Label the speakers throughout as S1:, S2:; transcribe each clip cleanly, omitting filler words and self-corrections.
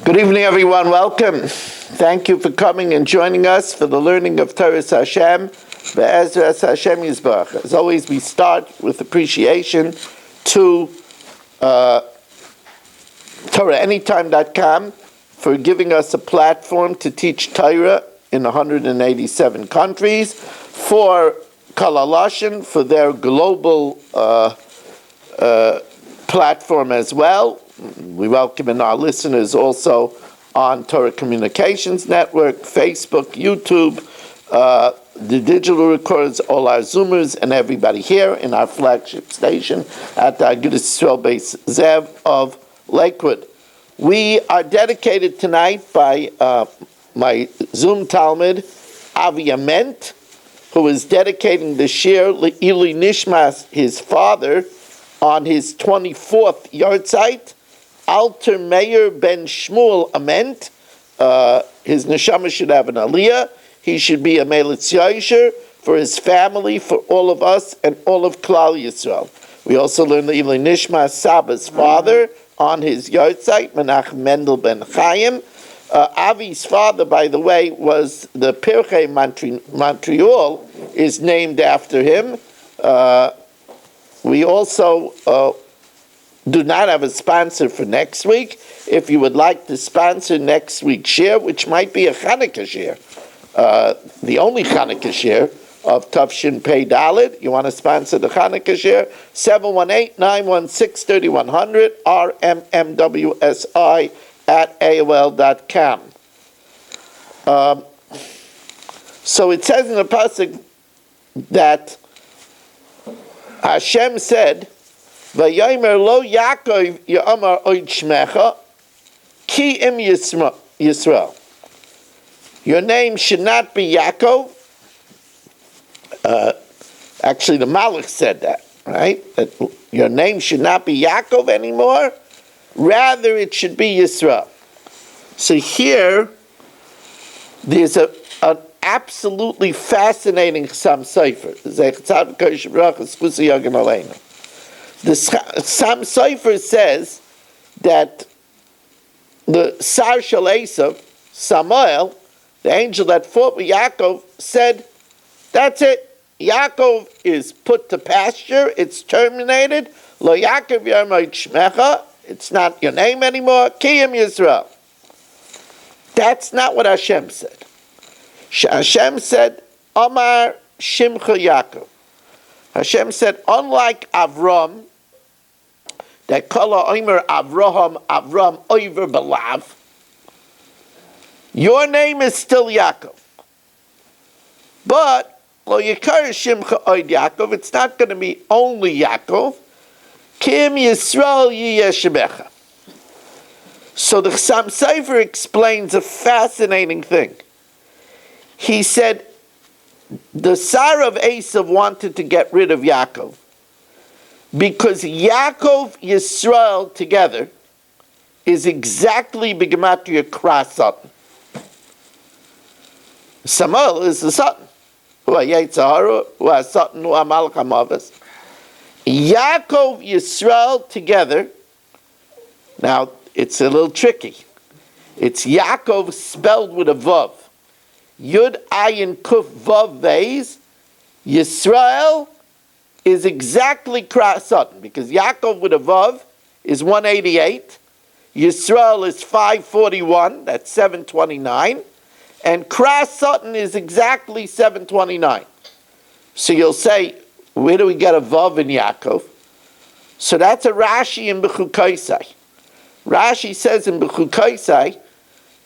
S1: Good evening, everyone. Welcome. Thank you for coming and joining us for the learning of Torah Hashem, Be'ezras Hashem Yisbarach. As always, we start with appreciation to TorahAnytime.com for giving us a platform to teach Torah in 187 countries, for Kalalashin for their global platform as well. We welcome in our listeners also on Torah Communications Network, Facebook, YouTube, the digital recorders, all our Zoomers, and everybody here in our flagship station at the Agudas Yisroel base Zev of Lakewood. We are dedicated tonight by my Zoom Talmud, Avi Ament, who is dedicating the Shiur Le'ili Nishmas, his father, on his 24th yahrzeit. Alter Meir ben Shmuel Ament, his neshama should have an aliyah. He should be a melitz yosher for his family, for all of us, and all of Klal Yisroel. We also learn the Ilui Nishma Saba's father on his yahrzeit, Menachem Mendel ben Chaim. Avi's father, by the way, was the Pirchei Montreal, is named after him. We also do not have a sponsor for next week. If you would like to sponsor next week's share, which might be a Chanukah share, the only Chanukah share of Tafshin Pei Dalet, you want to sponsor the Chanukah share, 718-916-3100, rmmwsi@aol.com. So it says in the pasuk that Hashem said, "Vayomer lo Yaakov ya'amar oid shmecha ki im Yisroel." Your name should not be Yaakov. Actually, the Malach said that, right? That your name should not be Yaakov anymore. Rather, it should be Yisroel. So here, there's an absolutely fascinating Sam Sefer. The Sam Sefer says that the Sar Shel Esav, Samuel, the angel that fought with Yaakov, said, that's it. Yaakov is put to pasture. It's terminated. Lo Yaakov Yarmod Shmecha. It's not your name anymore. Kiyim Yisrael. That's not what Hashem said. Hashem said, Amar Shimcha Yaakov. Hashem said, unlike Avram, that Kala Omer Avram Oiver Belav, your name is still Yaakov. But Lo Yikar Shimcha Oid Yaakov, it's not going to be only Yaakov. Kim Yisrael Yiyeshemecha. So the Chassam Sofer explains a fascinating thing. He said, the Sar of Esav wanted to get rid of Yaakov because Yaakov Yisroel together is exactly B'gematria Kras Satan. Samuel is the Satan. Who are Yetzirah, who are Satan, who are Malach HaMavos. Yaakov Yisroel together, now it's a little tricky. It's Yaakov spelled with a Vav. Yud Ayin Kuf Vav Veis. Yisrael is exactly Kras Satan, because Yaakov with a Vav is 188, Yisrael is 541, that's 729, and Kras Satan is exactly 729. So you'll say, where do we get a Vav in Yaakov? So that's a Rashi in Bechukaisai. Rashi says in Bechukaisai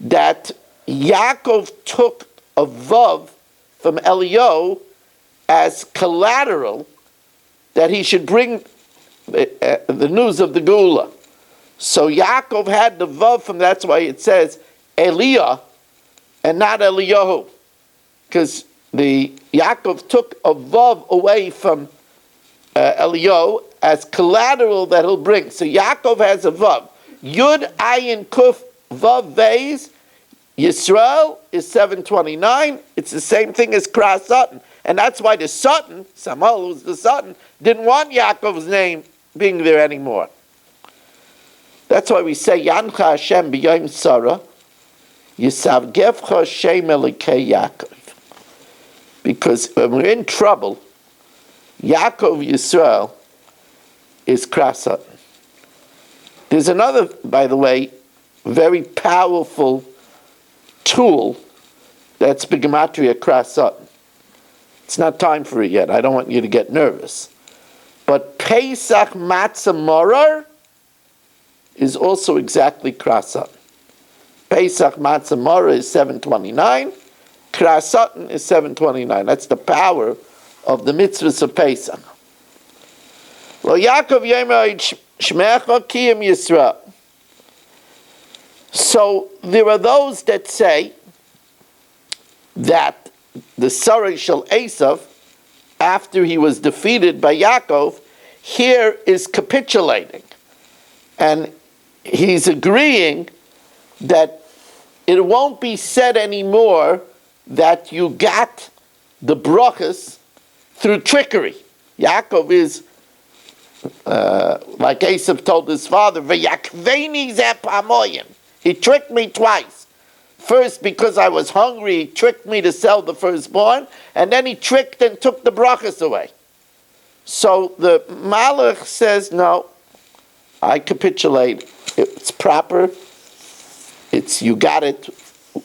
S1: that Yaakov took a Vav from Eliyahu as collateral that he should bring the news of the Geula. So Yaakov had the Vav from, that's why it says Eliah and not Eliyahu. Because the Yaakov took a Vav away from Eliyahu as collateral that he'll bring. So Yaakov has a Vav. Yud Ayin Kuf Vav Veis. Yisrael is 729. It's the same thing as Kras Satan. And that's why the Satan, Samuel, who's the Satan, didn't want Yaakov's name being there anymore. That's why we say, Yancha Hashem b'yom Sarah, Yisavgevcha Hashem Elikei Yaakov. Because when we're in trouble, Yaakov Yisroel is krasat. There's another, by the way, very powerful tool that's B'gematria krasat. It's not time for it yet. I don't want you to get nervous. But Pesach Matzah Morar is also exactly krasat. Pesach Matzah Morar is 729. Krasatan is 729. That's the power of the mitzvahs of Pesach. Lo Yaakov Yemer Shmecha Kiyam Yisrael. So there are those that say that the Sarai Shel Esav, after he was defeated by Yaakov, here is capitulating. And he's agreeing that it won't be said anymore that you got the brachas through trickery. Yaakov is, like Esav told his father, "V'yakveini zeh pamoyim." He tricked me twice. First, because I was hungry, he tricked me to sell the firstborn, and then he tricked and took the brachas away. So the Malach says, no, I capitulate. It's proper. You got it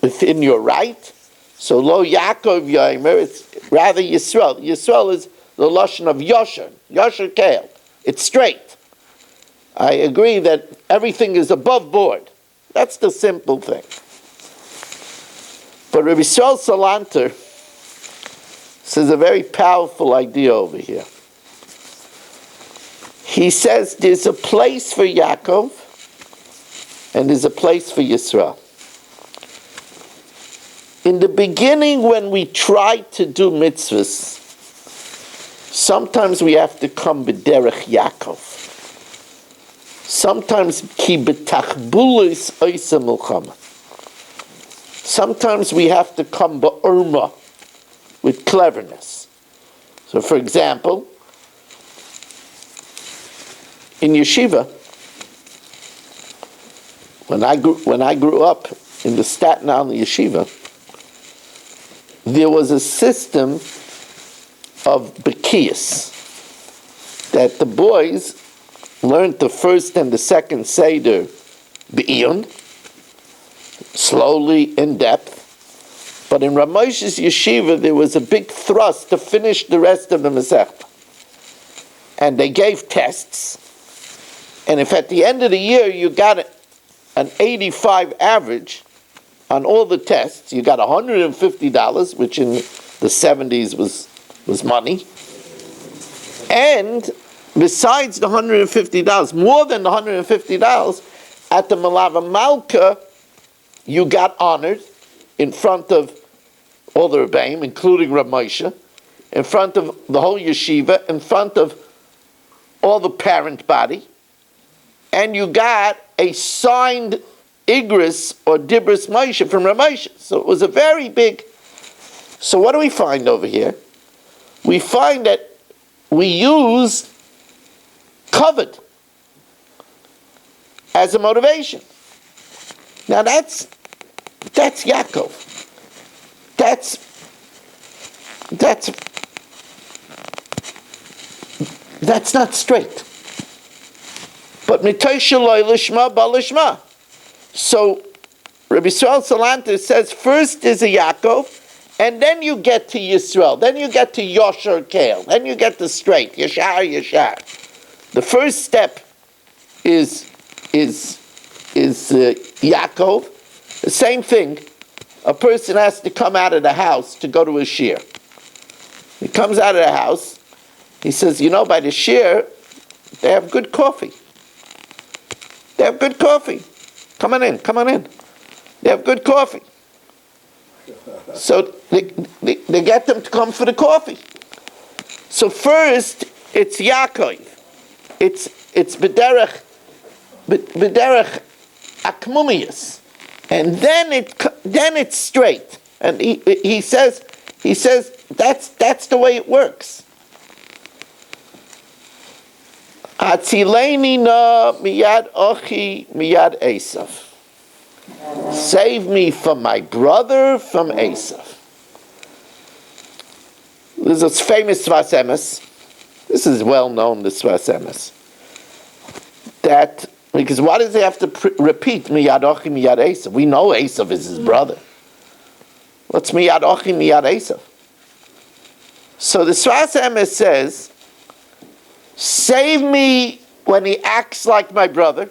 S1: within your right. So Lo Yaakov Yomer, it's rather Yisroel. Yisroel is the lashon of Yosher. Yosher Kale. It's straight. I agree that everything is above board. That's the simple thing. But Rabbi Yisrael Salanter says a very powerful idea over here. He says there's a place for Yaakov and there's a place for Yisrael. In the beginning, when we try to do mitzvahs, sometimes we have to come b'derech Yaakov. Sometimes ki b'tachbulis oisa milchama. Sometimes we have to come ba'urma, with cleverness. So, for example, in yeshiva, when I grew up in the Staten Island yeshiva, there was a system of bekiyas that the boys learned the first and the second seder be'iyun, slowly, in depth. But in Ramos's yeshiva, there was a big thrust to finish the rest of the Masechta. And they gave tests. And if at the end of the year you got an 85 average on all the tests, you got $150, which in the 70s was money. And besides the $150, more than the $150, at the Malava Malka, you got honored in front of all the Rebbeim, including Rav Moshe, in front of the whole yeshiva, in front of all the parent body, and you got a signed Igris or Dibris Moshe from Rav Moshe. So it was a very big... So what do we find over here? We find that we use covet as a motivation. Now that's Yaakov. That's not straight. But mitay shaloi lishma ba lishma. So Rabbi Yisrael Salanter says first is a Yaakov, and then you get to Yisrael, then you get to Yosher Kale, then you get to straight, Yashar. The first step is Yaakov. The same thing, a person has to come out of the house to go to a shiur. He comes out of the house, he says, by the shiur, they have good coffee. They have good coffee. Come on in. They have good coffee. So they get them to come for the coffee. So first, it's Yaakov. It's b'derech akmumius. And then it's straight. And he says that's the way it works. Hatzileni na miyad ochi miyad Esav. Save me from my brother, from Esav. There's a famous Svas Emes. This is well known, the Svas Emes. That, because why does he have to repeat miyad ochi miyad Esav? We know Esav is his brother. What's miyad ochi miyad Esav? So the Svas Emes says, save me when he acts like my brother.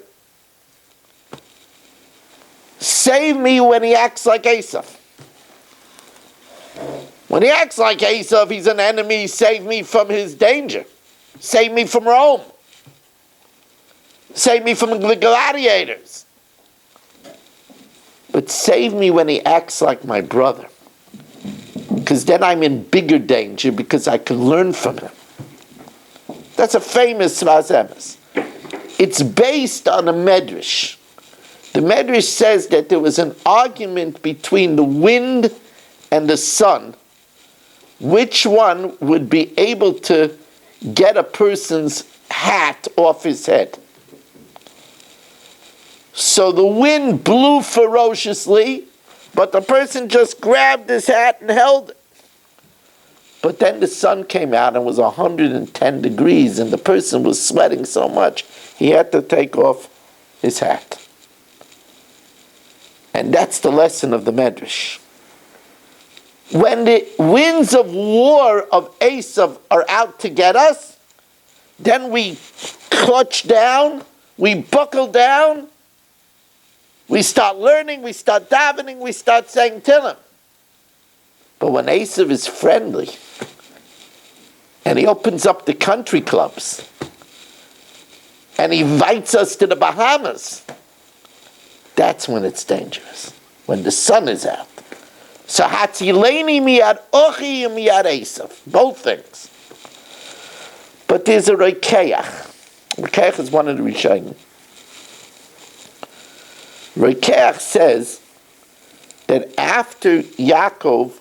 S1: Save me when he acts like Esav. When he acts like Esav, he's an enemy. Save me from his danger. Save me from Rome. Save me from the gladiators. But save me when he acts like my brother. Because then I'm in bigger danger because I can learn from him. That's a famous Svas Emes. It's based on a medrash. The medrash says that there was an argument between the wind and the sun. Which one would be able to get a person's hat off his head? So the wind blew ferociously, but the person just grabbed his hat and held it. But then the sun came out and it was 110 degrees and the person was sweating so much he had to take off his hat. And that's the lesson of the Medrash. When the winds of war of Esav are out to get us, then we clutch down, we buckle down, we start learning, we start davening, we start saying Tehillim. But when Esav is friendly, and he opens up the country clubs, and he invites us to the Bahamas, that's when it's dangerous, when the sun is out. So Hatzileni miyad ochi and miyad Esav, both things. But there's a Rokeach. Rokeach is one of the Rishonim. Rokeach says that after Yaakov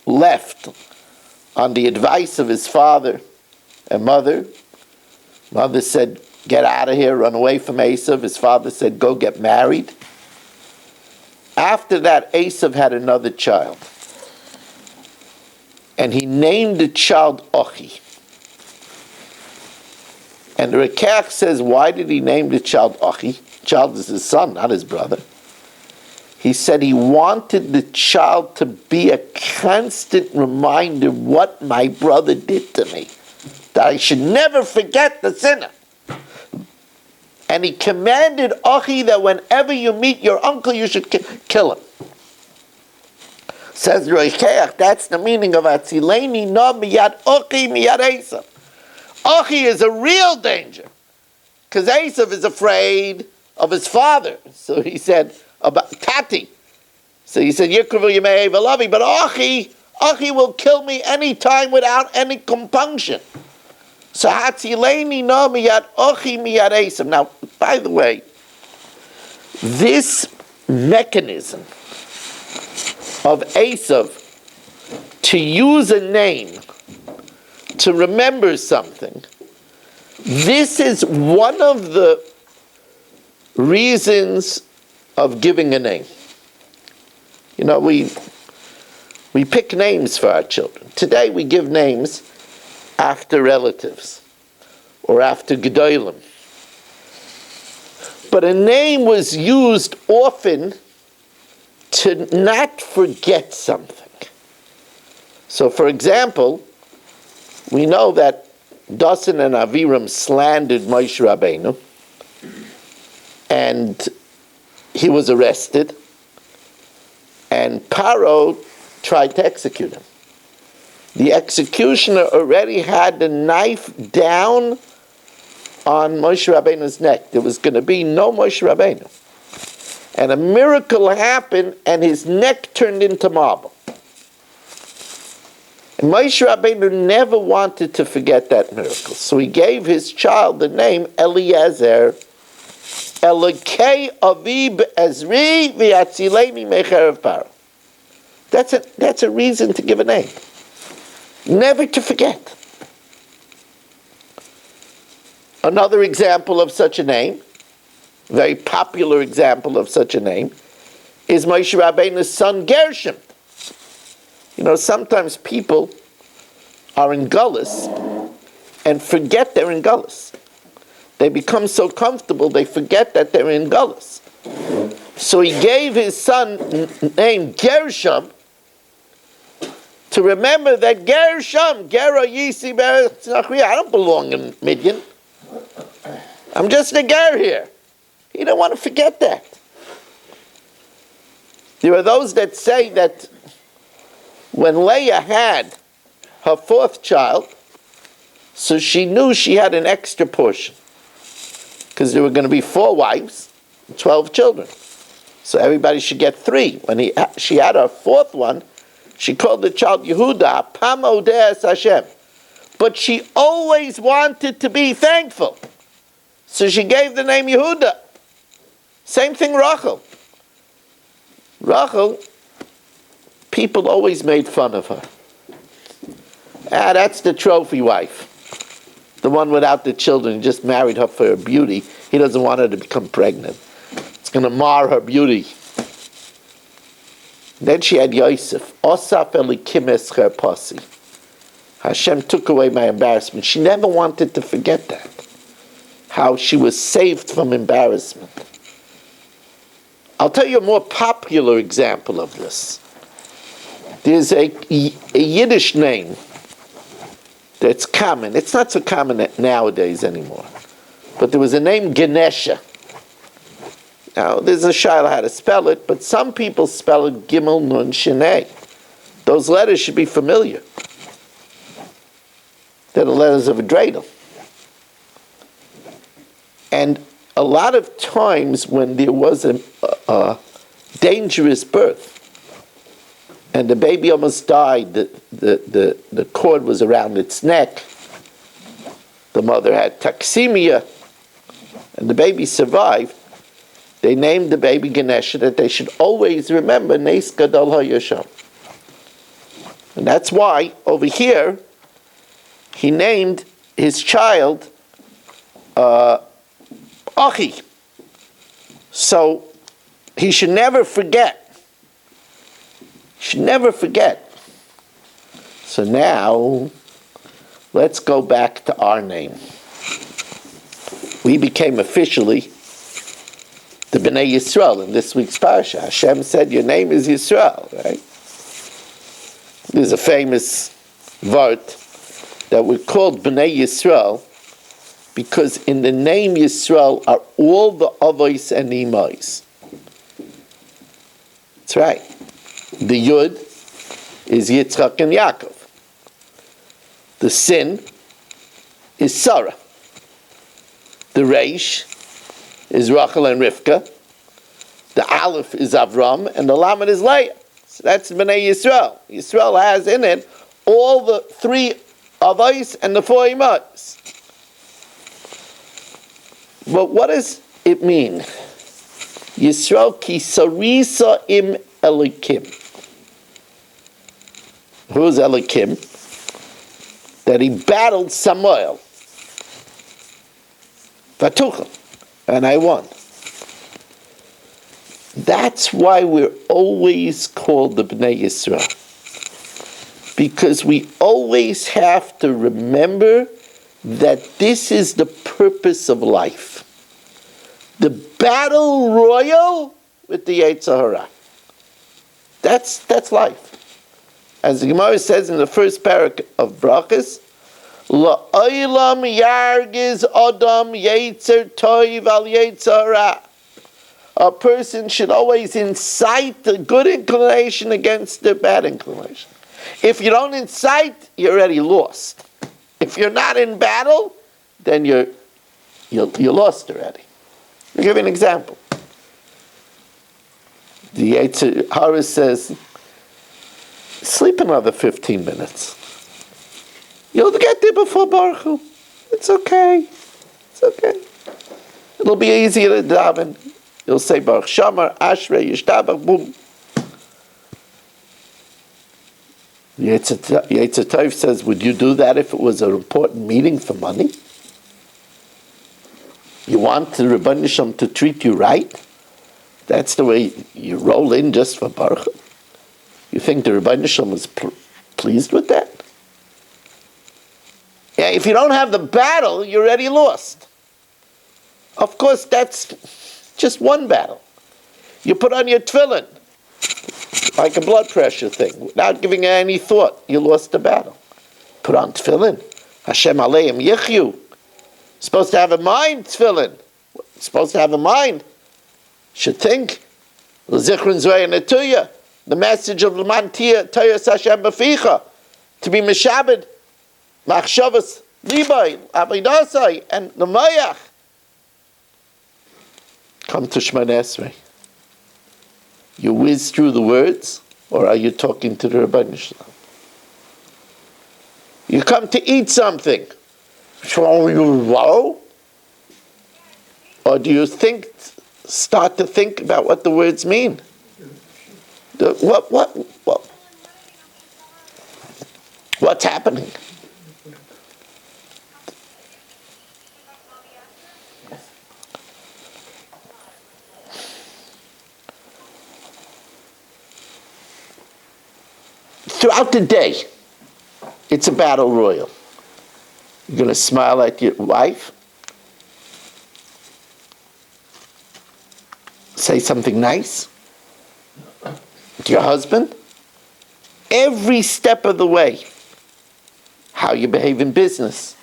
S1: left on the advice of his father and mother said, get out of here, run away from Esav. His father said, go get married. After that, Esav had another child. And he named the child Ochi. And the Rokeach says, why did he name the child Ochi? Child is his son, not his brother. He said he wanted the child to be a constant reminder of what my brother did to me. That I should never forget the sinner. And he commanded Ochi that whenever you meet your uncle, you should kill him. Says Rokeach, that's the meaning of Atzileni no miyad Ochi miyad Esav. Ochi is a real danger. Because Esav is afraid of his father. So he said, about Tati. So he said, Yikruvu Yimei Velavi, but Ochi will kill me anytime without any compunction. So Hatzileni no miyad ochi miyad Esav. Now, by the way, this mechanism of Esav to use a name to remember something, this is one of the reasons of giving a name. You know, we pick names for our children. Today we give names after relatives or after Gedolim. But a name was used often to not forget something. So, for example, we know that Dasan and Aviram slandered Moshe Rabbeinu, and he was arrested, and Paro tried to execute him. The executioner already had the knife down on Moshe Rabbeinu's neck. There was going to be no Moshe Rabbeinu. And a miracle happened, and his neck turned into marble. And Moshe Rabbeinu never wanted to forget that miracle. So he gave his child the name Eliezer, Elokei Avi Be'ezri V'yatzileni Mecherev Paro. That's a reason to give a name. Never to forget. Another example of such a name, very popular example of such a name, is Moshe Rabbeinu's son Gershom. You know, sometimes people are in Gullus and forget they're in Gullus. They become so comfortable they forget that they're in Gullus. So he gave his son name Gershom to remember that Gershom, Gera Yisi Beretz Nachriya, I don't belong in Midian. I'm just a ger here. He don't want to forget that. There are those that say that when Leah had her fourth child, so she knew she had an extra portion, because there were going to be 4 wives, 12 children. So everybody should get 3. When she had her fourth one, she called the child Yehuda, Pamodeas Hashem. But she always wanted to be thankful. So she gave the name Yehuda. Same thing Rachel. Rachel, people always made fun of her. That's the trophy wife. The one without the children, just married her for her beauty. He doesn't want her to become pregnant. It's going to mar her beauty. Then she had Yosef. Osaf elikim escher pasi. Hashem took away my embarrassment. She never wanted to forget that. How she was saved from embarrassment. I'll tell you a more popular example of this. There's a Yiddish name that's common. It's not so common nowadays anymore. But there was a name Ganesha. Now, there's a shayla how to spell it, but some people spell it Gimel Nun Shinei. Those letters should be familiar. They're the letters of a dreidel. And a lot of times when there was a dangerous birth, and the baby almost died, the cord was around its neck, the mother had toxemia, and the baby survived, they named the baby Ganesha, that they should always remember Nes Gadol HaYasham. And that's why, over here, he named his child Achi. So, he should never forget. Should never forget. So now, let's go back to our name. We became officially the Bnei Yisroel in this week's parasha. Hashem said, your name is Yisroel, right? There's a famous word that we're called Bnei Yisroel because in the name Yisroel are all the avos and imais. That's right. The Yud is Yitzchak and Yaakov. The Sin is Sarah. The Reish is Rachel and Rivka. The Aleph is Avram, and the Lamed is Leah. So that's Bnei Yisroel. Yisroel has in it all the 3 avos and the 4 imais. But what does it mean? Yisroel ki sarisa im Elikim. Who's Elikim? That he battled Samuel. Vatuchel. And I won. That's why we're always called the Bnei Yisroel. Because we always have to remember that this is the purpose of life. The battle royal with the Yetzer Hara. That's life. As the Gemara says in the first parak of Brachas, La'olam yargiz adam yetzer toiv al yetzer hara. A person should always incite the good inclination against the bad inclination. If you don't incite, you're already lost. If you're not in battle, then you're lost already. I'll give you an example. The Yetzer Hara says, sleep another 15 minutes. You'll get there before Baruch Hu. It's okay. It's okay. It'll be easier to daven. You'll say Baruch Shamar, Ashrei, Yishtabach, boom. Yetzer Tov says, would you do that if it was an important meeting for money? You want the Rebbeinu Shalom to treat you right? That's the way you roll in just for Baruch? You think the Rebbeinu Shalom is pleased with that? Yeah, if you don't have the battle, you're already lost. Of course, that's just one battle. You put on your tefillin, like a blood pressure thing, without giving it any thought. You lost the battle. Put on tefillin. Hashem aleim yichyu. Supposed to have a mind, tefillin. Supposed to have a mind. Should think. L'zichron zoya netuya. The message of L'man Toyas Hashem b'ficha. To be meshabed. Machshavas libay. Avidasai. And the mayach. Come to Shemona Esrei. You whiz through the words, or are you talking to the Rebbeinu Shalom? You come to eat something. Or do you start to think about what the words mean? What's happening? Throughout the day, it's a battle royal. You're going to smile at your wife, say something nice to your husband. Every step of the way, how you behave in business.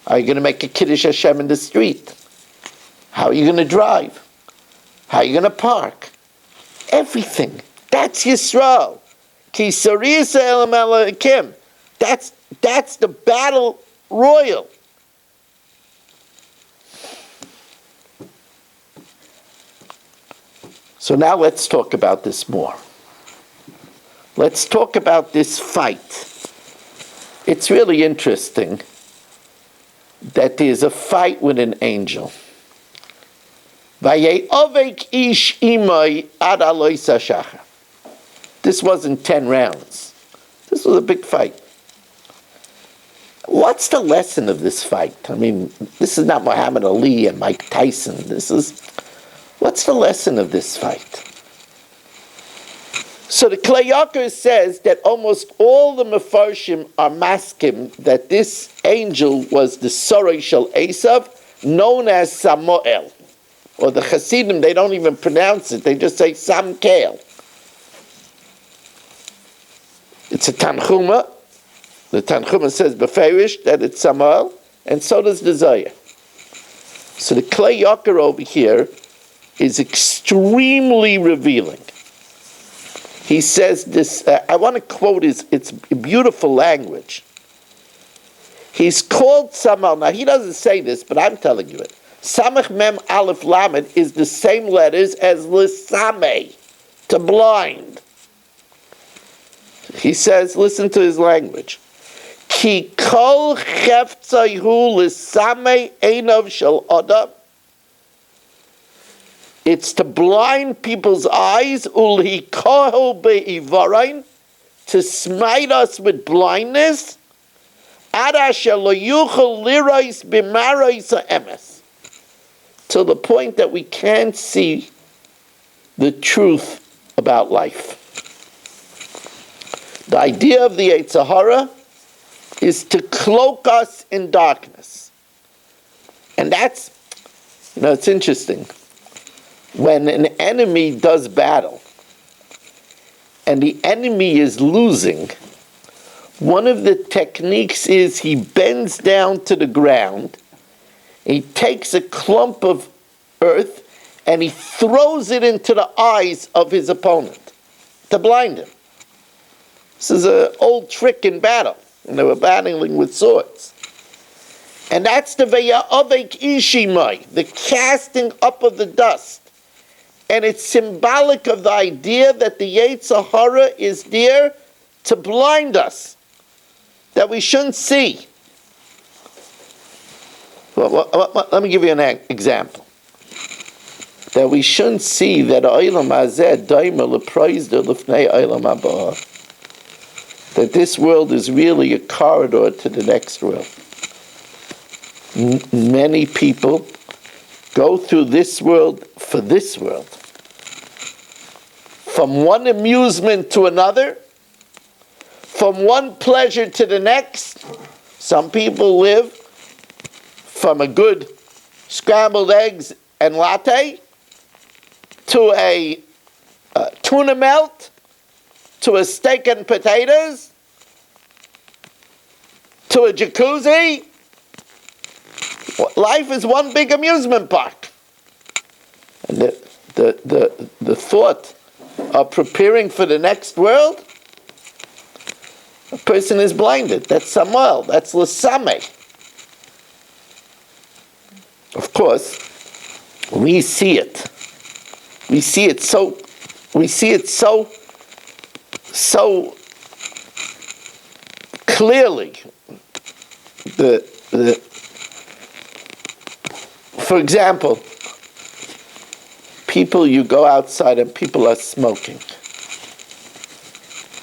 S1: Are you going to make a Kiddush Hashem in the street? How are you going to drive? How are you going to park? Everything. That's Yisroel. Ki sarisa elam Elokim. That's the battle royal. So now let's talk about this more. Let's talk about this fight. It's really interesting that there's a fight with an angel. Vayovek ish imay ad alois hashachar. This wasn't 10 rounds. This was a big fight. What's the lesson of this fight? I mean, this is not Muhammad Ali and Mike Tyson. What's the lesson of this fight? So the Klei Yakar says that almost all the Mefarshim are maskim that this angel was the Soroi Shel Esav, known as Samuel. Or the Hasidim, they don't even pronounce it. They just say Samkel. It's a Tanchuma. The Tanchuma says Fairways that it's Samuel, and so does the Zohar. So the Klei Yakar over here is extremely revealing. He says this, I want to quote it's beautiful language. He's called Samuel. Now he doesn't say this, but I'm telling you it. Samech Mem Aleph Lamed is the same letters as Lisame, to blind. He says, listen to his language. Ki kol cheftzayhu l'samei einov shel adam. It's to blind people's eyes, ulhikohu be'ivarain, to smite us with blindness, ad asher lo yuchel lirais b'marais ha'emes, to the point that we can't see the truth about life. The idea of the Yetzer Hara is to cloak us in darkness. And that's, it's interesting. When an enemy does battle, and the enemy is losing, one of the techniques is he bends down to the ground, he takes a clump of earth, and he throws it into the eyes of his opponent to blind him. This is an old trick in battle, and they were battling with swords. And that's the Vayovek Ishimai, the casting up of the dust. And it's symbolic of the idea that the Yetzer Hara is there to blind us, that we shouldn't see. Let me give you an example. That we shouldn't see that Olam Hazeh Daima Lepraizda Lefnei Olam Haba. That this world is really a corridor to the next world. Many people go through this world for this world. From one amusement to another, from one pleasure to the next. Some people live from a good scrambled eggs and latte to a tuna melt to a steak and potatoes to a jacuzzi. Life is one big amusement park. And the thought of preparing for the next world, a person is blinded. That's Samuel. That's L'sameh. Of course, we see it. We see it so clearly. For example, you go outside and people are smoking.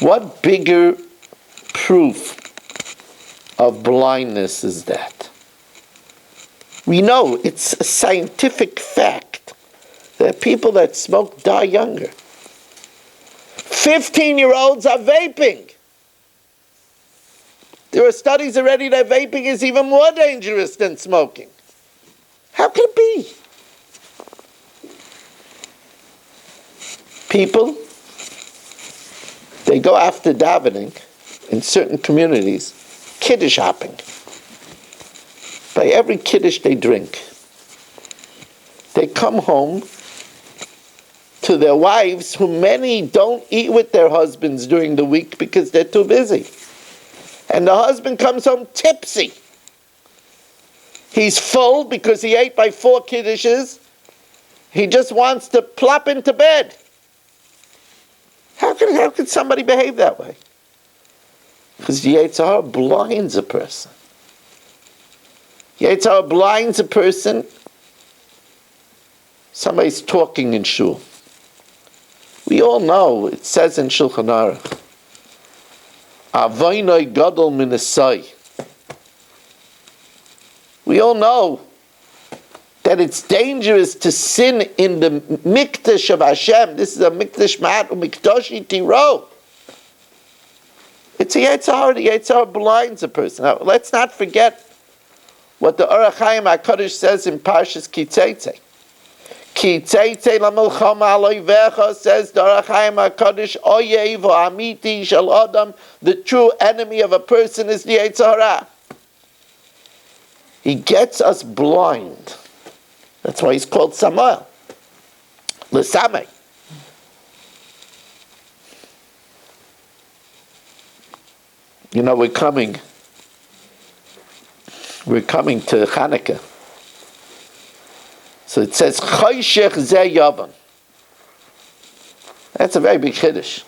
S1: What bigger proof of blindness is that? We know it's a scientific fact that people that smoke die younger. 15-year-olds are vaping. There are studies already that vaping is even more dangerous than smoking. How can it be? People, they go after davening in certain communities, kiddush hopping. By every kiddush they drink, they come home to their wives, who many don't eat with their husbands during the week because they're too busy. And the husband comes home tipsy. He's full because he ate by 4 kiddushes. He just wants to plop into bed. How can somebody behave that way? Because the Yetzer Hara blinds a person. Yetzer Hara blinds a person. Somebody's talking in Shul. We all know, it says in Shulchan Aruch, Avaynoi gadol min asai. We all know that it's dangerous to sin in the mikdash of Hashem. This is a mikdash ma'at u'mikdashi tiro. It's a Yetzer Hara. The Yetzer Hara blinds a person. Now, let's not forget what the Orach Chaim HaKadosh says in Parshas Ki Tzeitzei. Ki Tzeitzei lamilchama aloivecha, says the Orach Chaim HaKadosh, oyev ha'amiti shel adam, the true enemy of a person is the Yetzer Hara. He gets us blind. That's why he's called Samuel. L'sameh. You know, we're coming to Hanukkah. So it says, Choshech zeh yavan. That's a very big chiddush. It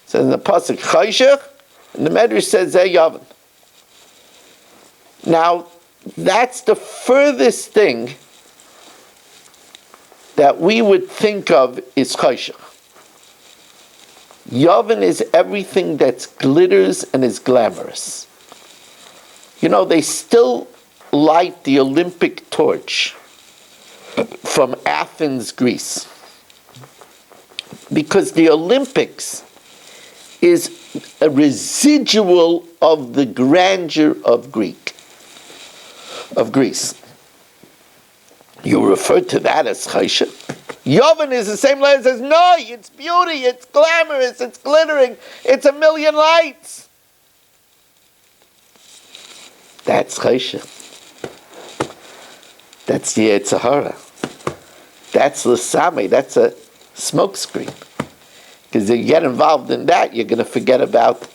S1: says in the pasuk, Choshech, and the Medrash says zeh yavan. Now, that's the furthest thing that we would think of is Choshech. Yavan is everything that glitters and is glamorous. You know, they still light the Olympic torch from Athens, Greece. Because the Olympics is a residual of the grandeur of Greece. You refer to that as Choshech. Yovan is the same light as no, it's beauty, it's glamorous, it's glittering, it's a million lights. That's Choshech. That's the Yetzer Hara. That's L'sameh. That's a smokescreen. Because if you get involved in that, you're going to forget about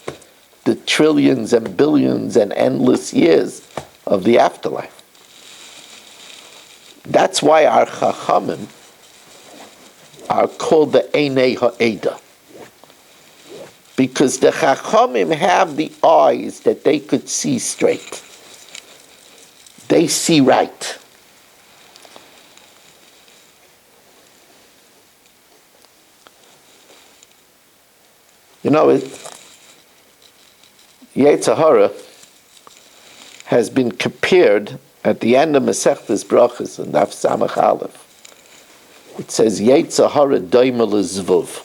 S1: the trillions and billions and endless years of the afterlife. That's why our Chachamim are called the Einei Ha'eda. Because the Chachamim have the eyes that they could see straight. They see right. You know, Yetzer Hara has been compared at the end of Masechtas Brachas and Daf Samach Aleph, it says Yetzer Hara Doima L'Zvuv.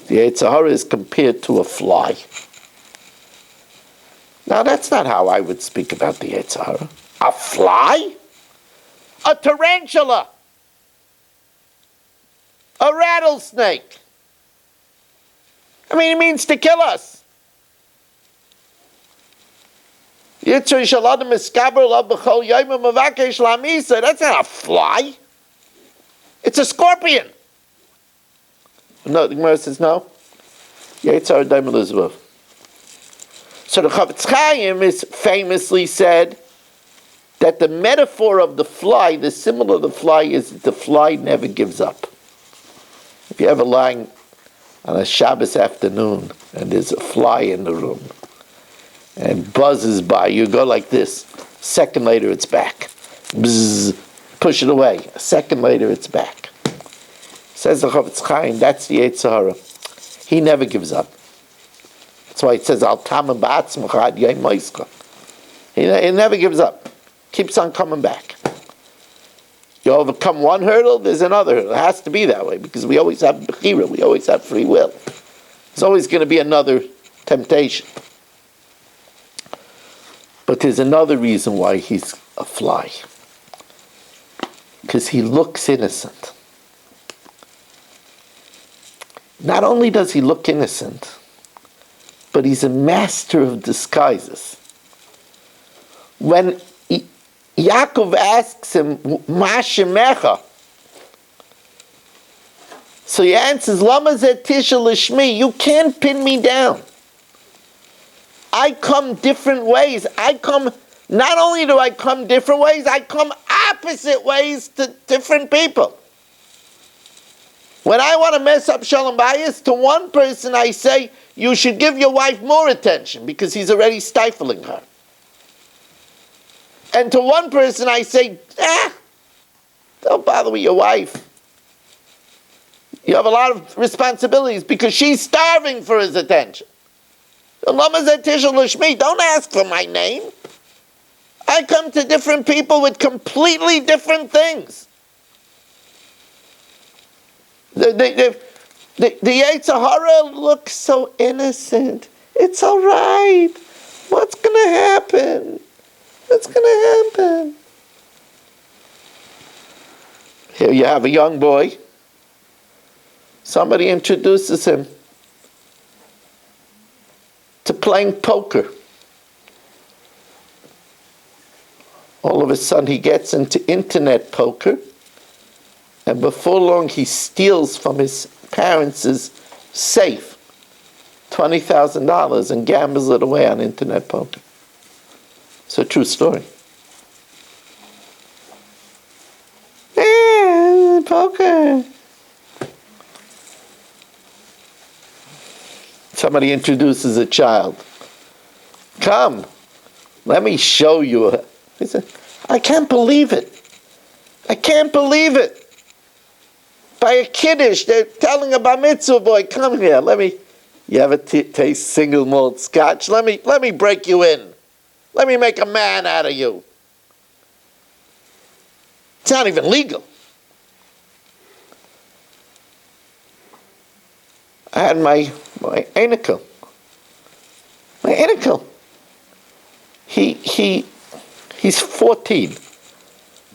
S1: The Yetzer Hara is compared to a fly. Now that's not how I would speak about the Yetzer Hara. A fly? A tarantula? A rattlesnake? I mean, it means to kill us. That's not a fly. It's a scorpion. No, the Gemara says no. Yetzer Hara L'Zvuv. So the Chavetz Chaim is famously said that the metaphor of the fly, the symbol of the fly, is that the fly never gives up. If you're ever lying on a Shabbos afternoon and there's a fly in the room and buzzes by, you go like this. A second later, it's back. Bzzz, push it away. A second later, it's back. Says the Chavetz Chaim, that's the Yetzer Hara. He never gives up. That's why it says, Al tamim ba'atzmecha ad yom moischa. He never gives up. Keeps on coming back. You overcome one hurdle, there's another hurdle. It has to be that way because we always have bechira, we always have free will. There's always going to be another temptation. But there's another reason why he's a fly. Because he looks innocent. Not only does he look innocent, but he's a master of disguises. When Yaakov asks him, Ma shemecha? So he answers, Lama zeh tisha l'shmi, you can't pin me down. I come different ways. Not only do I come different ways, I come opposite ways to different people. When I want to mess up Shalom Bayis, to one person I say, you should give your wife more attention because he's already stifling her. And to one person I say, don't bother with your wife. You have a lot of responsibilities because she's starving for his attention. Don't ask for my name. I come to different people with completely different things. The Yetzer Hara looks so innocent. It's all right. What's going to happen? What's going to happen? Here you have a young boy. Somebody introduces him to playing poker. All of a sudden he gets into internet poker, and before long he steals from his parents' safe $20,000 and gambles it away on internet poker. It's a true story. Poker. Somebody introduces a child. Come, let me show you. He said, I can't believe it. I can't believe it. By a kiddush, they're telling a bar mitzvah boy, come here, you ever taste single malt scotch? Let me break you in. Let me make a man out of you. It's not even legal. I had my anicle. My anicle. He's 14,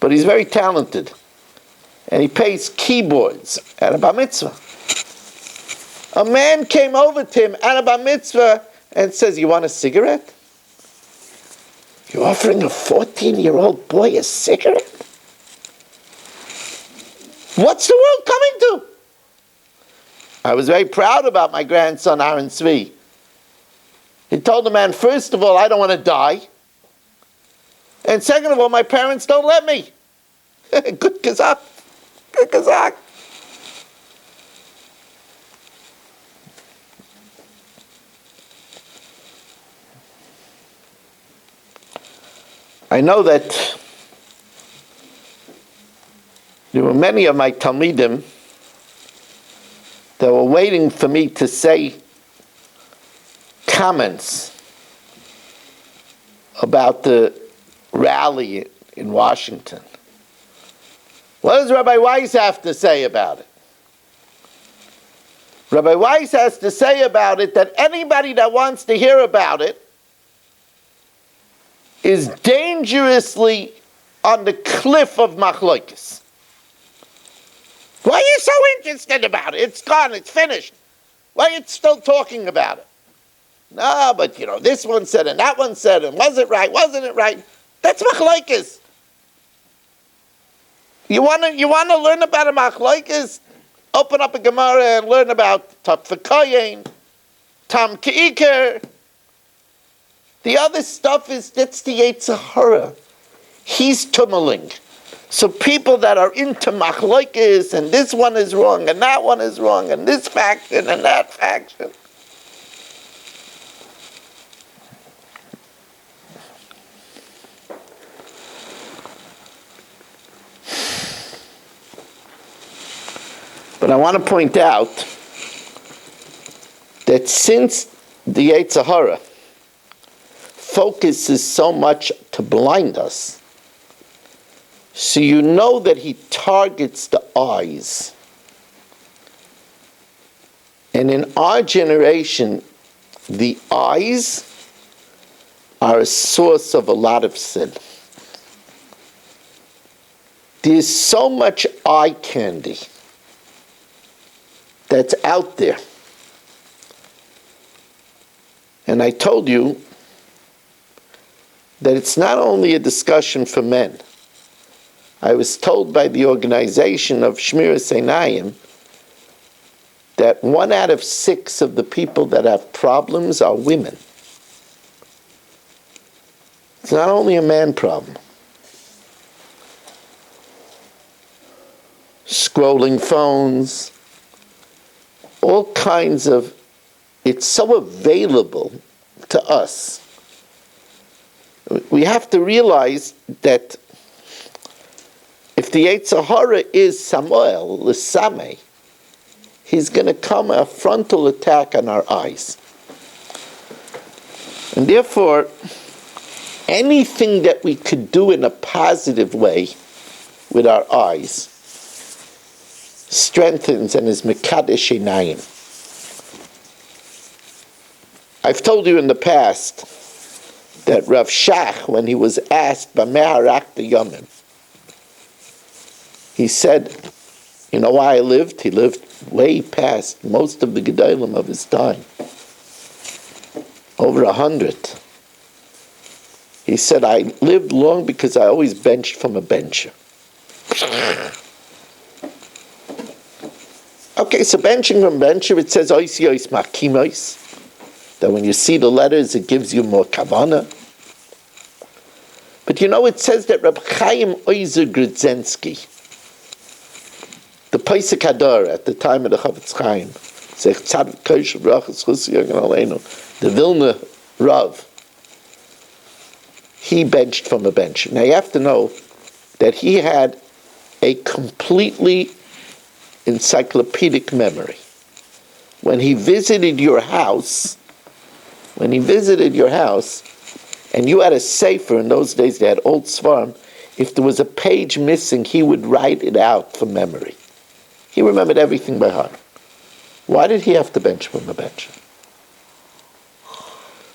S1: but he's very talented. And he plays keyboards at a bar mitzvah. A man came over to him at a bar mitzvah and says, you want a cigarette? You're offering a 14-year-old boy a cigarette? What's the world coming to? I was very proud about my grandson, Aaron Tzvi. He told the man, first of all, I don't want to die. And second of all, my parents don't let me. Good kazak. Good kazak. I know that there were many of my Talmidim that were waiting for me to say comments about the rally in Washington. What does Rabbi Weiss have to say about it? Rabbi Weiss has to say about it that anybody that wants to hear about it is dangerously on the cliff of machlokes. Why are you so interested about it? It's gone, it's finished. Why are you still talking about it? No, but this one said and that one said, and was it right, wasn't it right? That's machlokes. You want to learn about a machlokes? Open up a Gemara and learn about Tok V'Koyin, Tam Ke'iker. The other stuff that's the Yetzer Hara. He's tummeling. So people that are into machlokes and this one is wrong and that one is wrong and this faction and that faction. But I want to point out that since the Yetzer Hara focuses so much to blind us, so you know that he targets the eyes. And in our generation, the eyes are a source of a lot of sin. There's so much eye candy that's out there. And I told you that it's not only a discussion for men. I was told by the organization of Shmiras Einayim that 1 out of 6 of the people that have problems are women. It's not only a man problem. Scrolling phones, all kinds of, it's so available to us. We have to realize that if the Yetzer Hara is Samuel, L'sameh, he's going to come a frontal attack on our eyes. And therefore, anything that we could do in a positive way with our eyes strengthens and is Mekadesh Einayim. I've told you in the past that Rav Shach, when he was asked by Meharak the Yomim, he said, you know why I lived? He lived way past most of the Gedolim of his time. Over 100. He said, I lived long because I always benched from a bencher. Okay, so benching from a bencher, it says, oisi ois makimois, that when you see the letters, it gives you more kavanah. But it says that Reb Chaim Oizer Grudzinski, the Pesach Hadar at the time of the Chavetz Chaim, the Vilna Rav, he benched from a bench. Now you have to know that he had a completely encyclopedic memory. When he visited your house, and you had a sefer, in those days they had old svarim, if there was a page missing, he would write it out from memory. He remembered everything by heart. Why did he have to bench from a bench?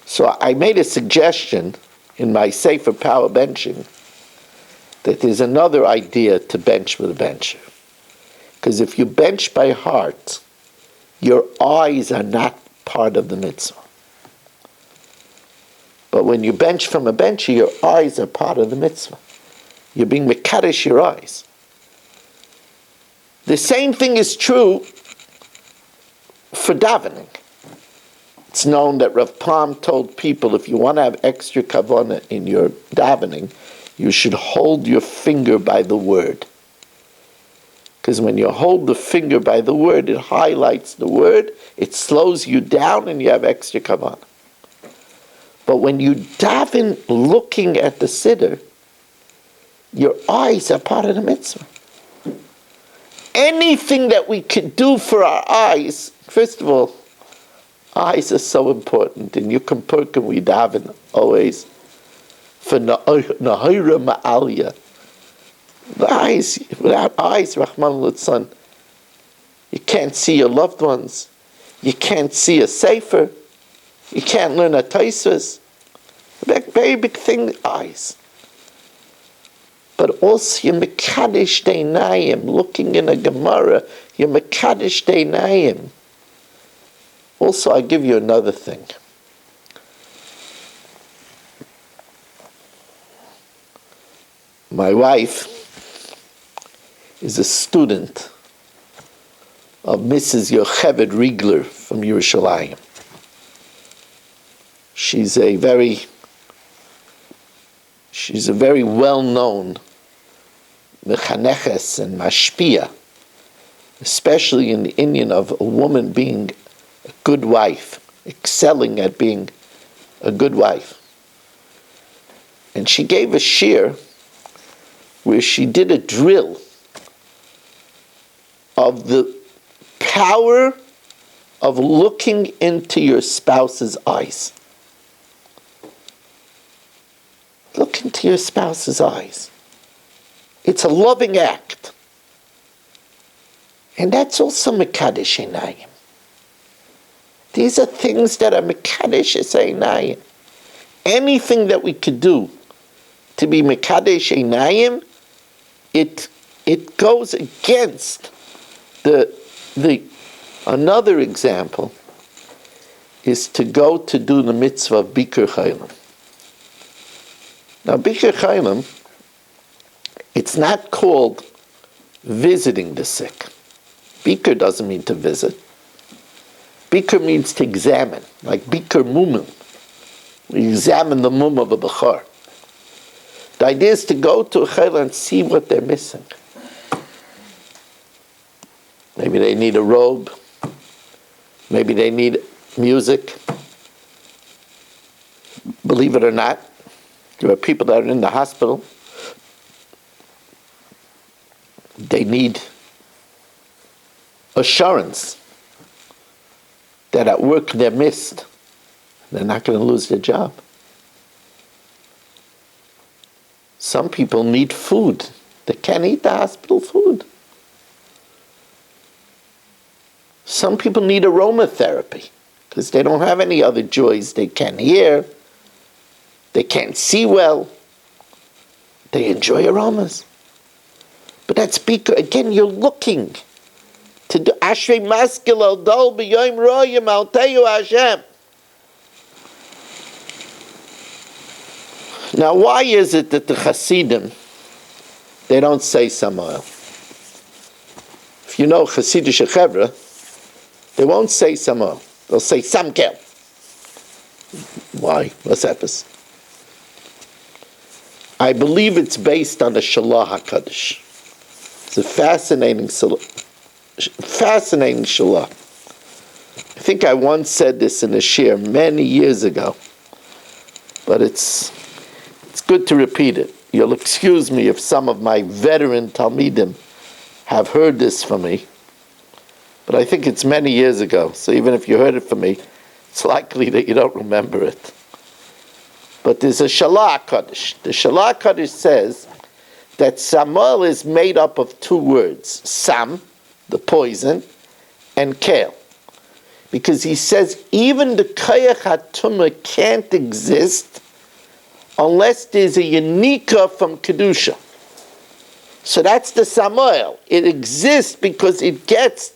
S1: So I made a suggestion in my Sefer Power Benching that there's another idea to bench with a bencher. Because if you bench by heart, your eyes are not part of the mitzvah. But when you bench from a bencher, your eyes are part of the mitzvah. You're being mekadesh your eyes. The same thing is true for davening. It's known that Rav Palm told people if you want to have extra kavanah in your davening, you should hold your finger by the word. Because when you hold the finger by the word, it highlights the word, it slows you down, and you have extra kavanah. But when you daven looking at the siddur, your eyes are part of the mitzvah. Anything that we can do for our eyes, first of all, eyes are so important. In Yom Kippur we daven always, for Nahira Ma'alya. The eyes, without eyes, Rahman al-Litzan, you can't see your loved ones. You can't see a sefer. You can't learn a taisvus. Very big thing, eyes. But also you're mekadesh deinayim, looking in a Gemara, you're mekadesh deinayim. Also, I'll give you another thing. My wife is a student of Mrs. Yocheved Riegler from Yerushalayim. She's a very well-known mechaneches and mashpia, especially in the Indian of a woman being a good wife, excelling at being a good wife. And she gave a shiur where she did a drill of the power of looking into your spouse's eyes. Look into your spouse's eyes. It's a loving act. And that's also Mekadesh Einayim. These are things that are Mekadesh Einayim. Anything that we could do to be Mekadesh Einayim, it goes against the another example is to go to do the mitzvah of Bikur Chaylim. Now, Bikur Chaylim, it's not called visiting the sick. Bikur doesn't mean to visit. Bikur means to examine, like Bikur Mumin. We examine the mum of a Bechar. The idea is to go to a Chayla and see what they're missing. Maybe they need a robe. Maybe they need music. Believe it or not, there are people that are in the hospital. They need assurance that at work they're missed. They're not going to lose their job. Some people need food. They can't eat the hospital food. Some people need aromatherapy because they don't have any other joys. They can't hear. They can't see well. They enjoy aromas. But that's because, again, you're looking to do Ashrei Maskil al Dol B'Yom Royim Al Teyu Hashem. Now, why is it that the Hasidim, they don't say Samael? If you know Hasidish Chevra, they won't say Samael. They'll say Samkel. Why? What's happens? I believe it's based on the Shalah HaKadosh. It's a fascinating Shalah. I think I once said this in a shiur many years ago, but it's good to repeat it. You'll excuse me if some of my veteran Talmidim have heard this from me, but I think it's many years ago, so even if you heard it from me, it's likely that you don't remember it. But there's a Shalah HaKadosh. The Shalah HaKadosh says that Samuel is made up of two words, Sam, the poison, and Kale. Because he says even the Koyach HaTumah can't exist unless there's a Yanika from Kedusha. So that's the Samuel. It exists because it gets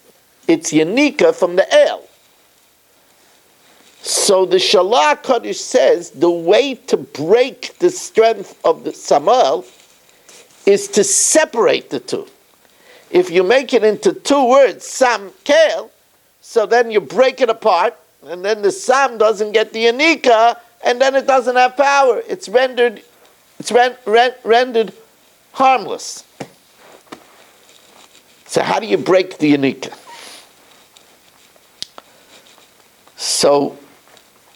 S1: its Yanika from the El. So the Shalah HaKadosh says the way to break the strength of the Samuel is to separate the two. If you make it into two words, Sam, Kale, so then you break it apart, and then the Sam doesn't get the Yanika, and then it doesn't have power. It's rendered harmless. So how do you break the Yanika? So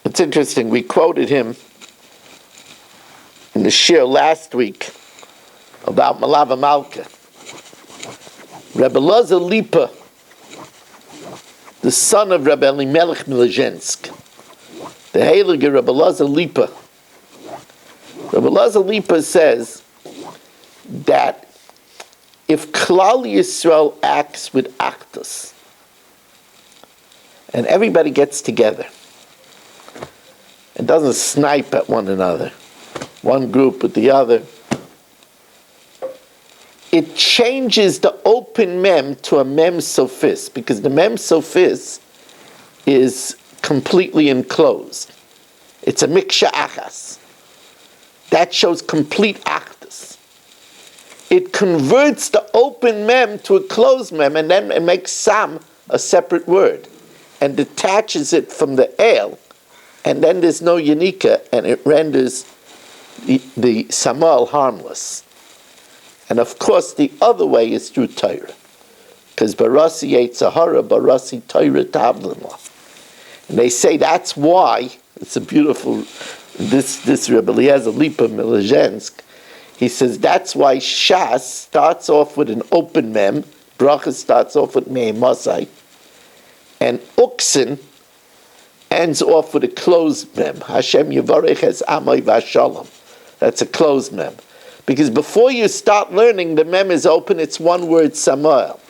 S1: it's interesting, we quoted him in the shiur last week about Malava Malka. Rebbe Loza Lipa, the son of Rebbe Elimelech Milezhensk, the heilige Rebbe Loza Lipa. Rebbe Rabbi Elazar Lipa says that if Klal Yisrael acts with Agudas, and everybody gets together and doesn't snipe at one another, one group with the other, it changes the open mem to a mem sophis, because the mem sophis is completely enclosed. It's a miksha achas. That shows complete Agudas. It converts the open mem to a closed mem, and then it makes sam a separate word, and detaches it from the ale, and then there's no yanika, and it renders the samal harmless. And of course, the other way is through Torah, because barasi yitzahara, barasi Torah tavlinla. And they say that's why, it's a beautiful, this Rebbe Eliezer Lipa Milazhensk, he says that's why Shas starts off with an open mem, bracha starts off with mei masai, and uksin ends off with a closed mem. Hashem yivarech es amay v'ashalom. That's a closed mem. Because before you start learning, the mem is open, it's one word, Samuel.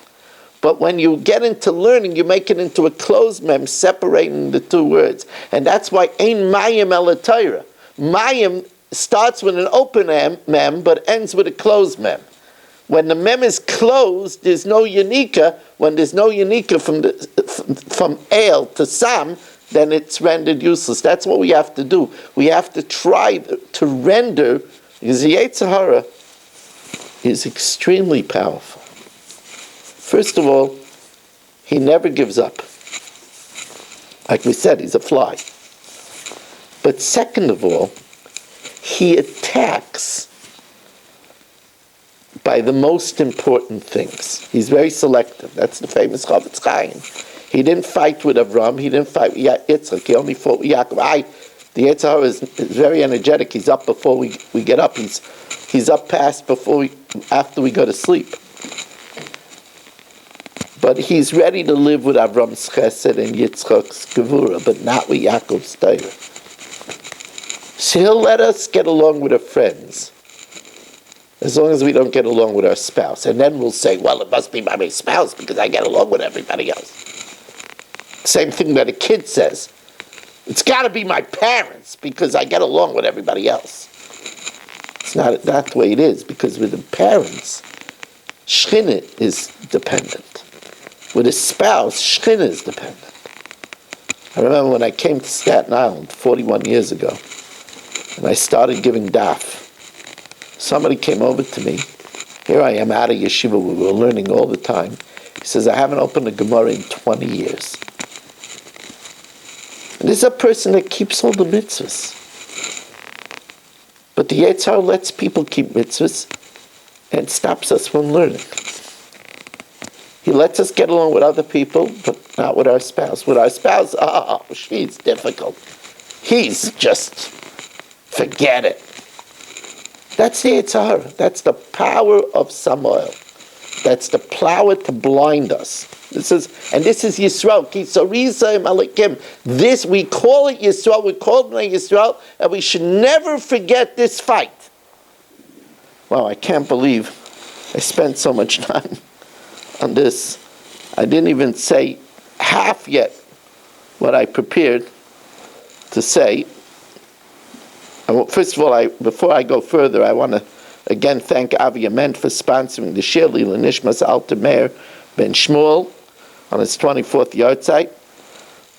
S1: But when you get into learning, you make it into a closed mem, separating the two words. And that's why Ein Mayim El Torah. Mayim starts with an open mem, but ends with a closed mem. When the mem is closed, there's no yanika. When there's no yanika from ale to sam, then it's rendered useless. That's what we have to do. We have to try to render, because the Yetzirah is extremely powerful. First of all, he never gives up. Like we said, he's a fly. But second of all, he attacks by the most important things. He's very selective. That's the famous Chavetz Chaim. He didn't fight with Avram. He didn't fight with Yitzchak. He only fought with Yaakov. The Yetzirah is very energetic. He's up before we get up. He's up past after we go to sleep. But he's ready to live with Avram's chesed and Yitzchak's gevura, but not with Yaakov's Torah. So he'll let us get along with our friends, as long as we don't get along with our spouse. And then we'll say, well, it must be by my spouse because I get along with everybody else. Same thing that a kid says. It's got to be my parents because I get along with everybody else. It's not the way it is, because with the parents, Shechina is dependent. With a spouse, Shechina is dependent. I remember when I came to Staten Island 41 years ago, and I started giving daf. Somebody came over to me. Here I am out of yeshiva. We were learning all the time. He says, I haven't opened a Gemara in 20 years. And this is a person that keeps all the mitzvahs. But the Yetzirah lets people keep mitzvahs and stops us from learning. He lets us get along with other people, but not with our spouse. With our spouse, she's difficult. He's just, forget it. That's the Yetzirah. That's the power of Samuel. That's the power to blind us. This is Yisroel. This, we call it Yisroel, we call it Yisroel, and we should never forget this fight. Wow, I can't believe I spent so much time on this. I didn't even say half yet what I prepared to say. First of all, before I go further, I want to again thank Avi Ament for sponsoring the Shiur L'Nishmas Alter Meir Ben Shmuel on his 24th yahrzeit.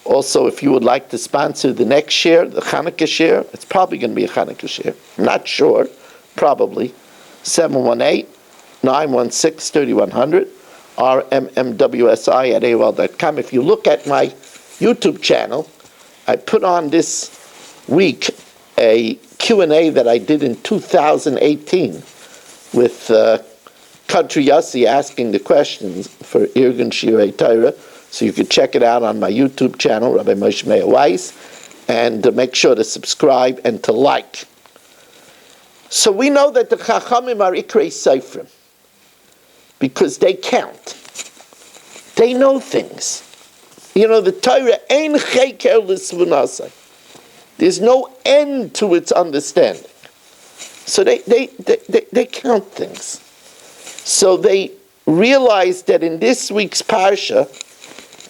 S1: Also, if you would like to sponsor the next Shiur, the Chanukah Shiur, it's probably going to be a Chanukah Shiur. I'm not sure, probably. 718-916-3100, rmmwsi@aol.com. If you look at my YouTube channel, I put on this week a Q&A that I did in 2018 with Country Yossi asking the questions for Irgun Shirei Torah. So you can check it out on my YouTube channel, Rabbi Moshe Meir Weiss, and make sure to subscribe and to like. So we know that the Chachamim are Ikrei Seifrim because they count. They know things. You know, the Torah, Ein Cheker L'Svunasai. There's no end to its understanding. So they count things. So they realize that in this week's parsha,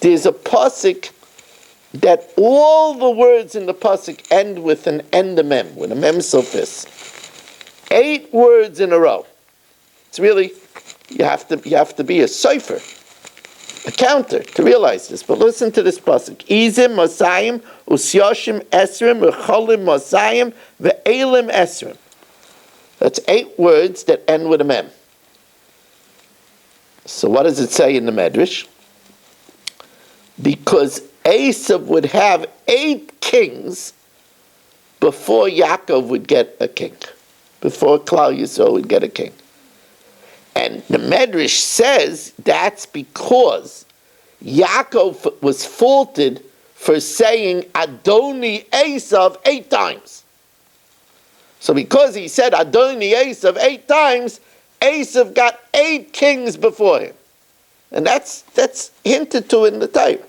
S1: there's a pasuk that all the words in the pasuk end with an endemem, with a mem sofis. 8 words in a row. It's really, you have to be a cipher, a counter to realize this. But listen to this pasuk: Izim Mosayim Usyoshim Esrim Recholim Mosayim Ve'elim Esrim. That's 8 words that end with a mem. So what does it say in the Medrash? Because Esav would have 8 kings before Yaakov would get a king, before Klal Yisroel would get a king. And the Medrash says that's because Yaakov was faulted for saying Adoni Esav 8 times. So because he said Adoni Esav 8 times, Esav got 8 kings before him. And that's hinted to in the Torah.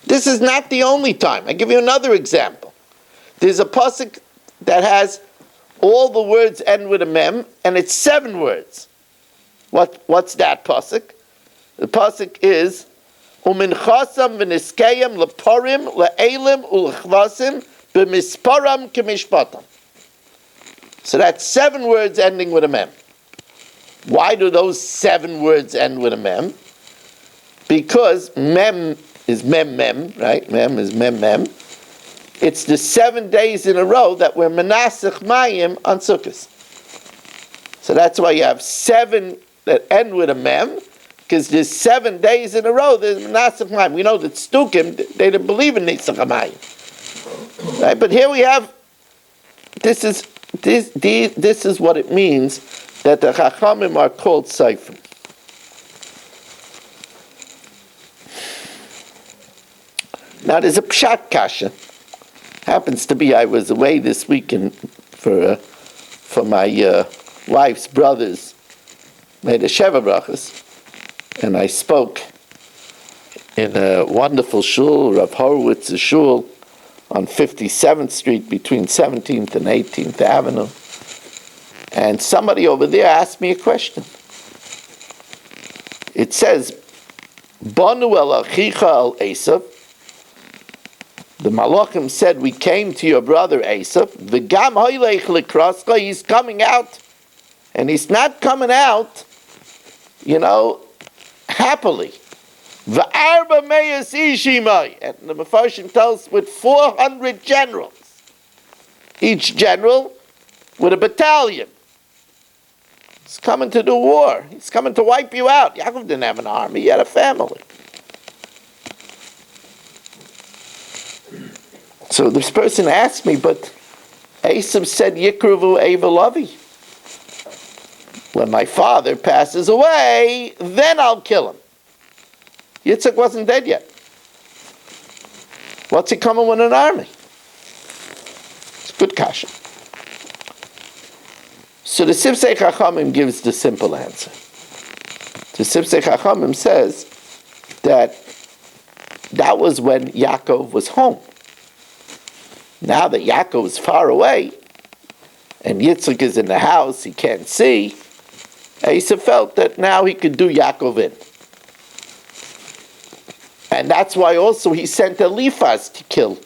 S1: This is not the only time. I give you another example. There's a pasuk that has all the words end with a mem, and it's 7 words. What's that pasuk? The pasuk is Uminchasam v'niskayim leparim le'elim u'lechvasim b'misparam k'mishpatam. So that's 7 words ending with a mem. Why do those 7 words end with a mem? Because mem is mem, right? Mem is mem. It's the 7 days in a row that we're menasech mayim on Sukkot. So that's why you have 7 that end with a mem, because there's 7 days in a row there's menasech mayim. We know that Stukim, they didn't believe in nisach mayim, right? But here we have, this is what it means that the Chachamim are called Seifrim. Now there's a pshat kasha. Happens to be I was away this weekend for my wife's brother's made a Sheva Brachas, and I spoke in a wonderful shul, Rav Horowitz's shul, on 57th Street between 17th and 18th Avenue. And somebody over there asked me a question. It says, Banu el achicha el Esav. The Malachim said, we came to your brother Esav. V'gam hoylech likrascha. He's coming out. And he's not coming out, happily. V'arba meyas ishimai. And the Mefarshim tells with 400 generals. Each general with a battalion. He's coming to do war. He's coming to wipe you out. Yaakov didn't have an army. He had a family. So this person asked me, but Esav said, Yikruvu Evelavi. When my father passes away, then I'll kill him. Yitzchak wasn't dead yet. What's he coming with an army? It's a good kasha. So the Sifsei Chachamim gives the simple answer. The Sifsei Chachamim says that was when Yaakov was home. Now that Yaakov is far away, and Yitzchak is in the house, he can't see, Esav felt that now he could do Yaakov in. And that's why also he sent Eliphaz to kill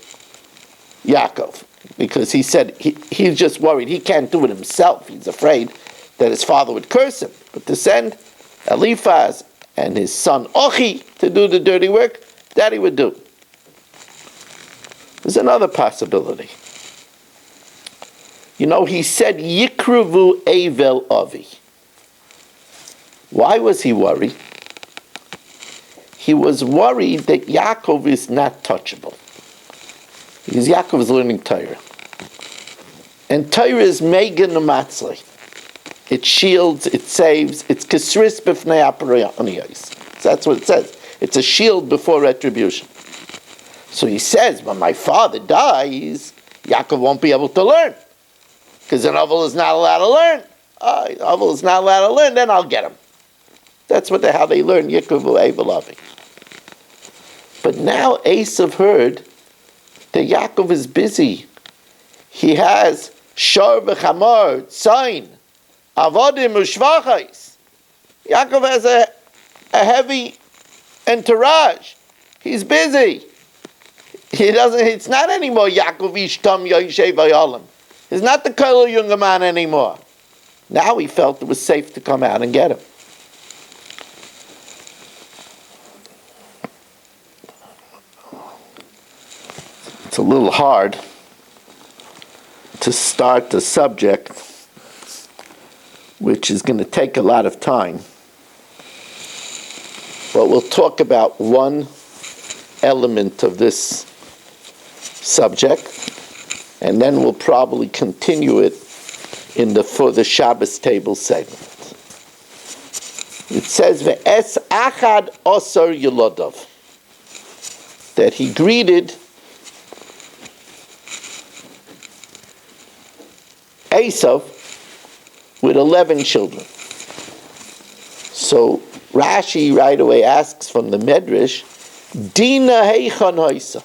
S1: Yaakov. Because he said he's just worried he can't do it himself. He's afraid that his father would curse him. But to send Eliphaz and his son Ochi to do the dirty work, that he would do. There's another possibility. He said, Yikruvu Evel Avi. Why was he worried? He was worried that Yaakov is not touchable. Because Yaakov is learning Torah. And Torah is Megan Umatzli. It shields, it saves, it's Kesris B'fnei Apariyoniyos. That's what it says. It's a shield before retribution. So he says, when my father dies, Yaakov won't be able to learn. Because an Oval is not allowed to learn. Oval is not allowed to learn, then I'll get him. That's how they learn Yikuvu Evelavi. But now Esav heard that Yaakov is busy. He has Shor v'chamor, tzayin, avodim u'shvachos. Yaakov has a heavy entourage. He's busy. It's not anymore Yaakov Ishtam Yoshev Vayolam. He's not the Kol younger man anymore. Now he felt it was safe to come out and get him. It's a little hard to start the subject, which is going to take a lot of time. But we'll talk about one element of this subject, and then we'll probably continue it for the Shabbos table segment. It says, "Ve'es achad osar yelodov," that he greeted Esav with 11 children. So Rashi right away asks from the Medrash, Dina heichan hoisa.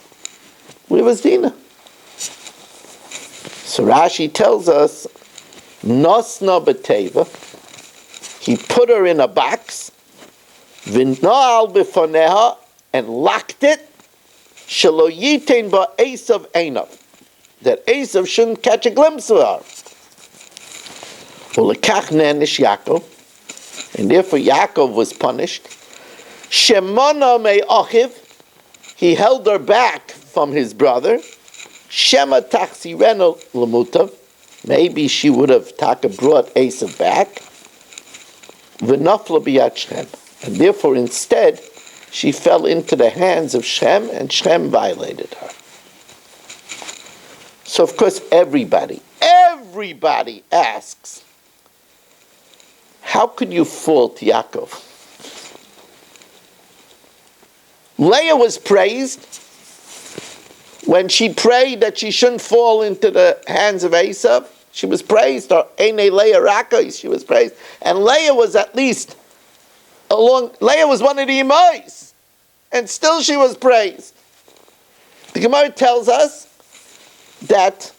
S1: Where was Dina? So Rashi tells us, Nosna b'teva, he put her in a box, v'no'al b'foneha, and locked it, shelo yitein ba Esav einav, that Esav shouldn't catch a glimpse of her. Ulekach nenish Yaakov, and therefore Yaakov was punished. Shemona me'achiv, he held her back from his brother. Shema tachsireno lemutav, maybe she would have brought Esav back. V'nafla b'yad Shem, and therefore instead she fell into the hands of Shem, and Shem violated her. So of course everybody asks, how could you fault Yaakov? Leah was praised when she prayed that she shouldn't fall into the hands of Esav. She was praised, or Eine Leah Rakos, she was praised. And Leah was at least Leah was one of the Imais, and still she was praised. The Gemara tells us that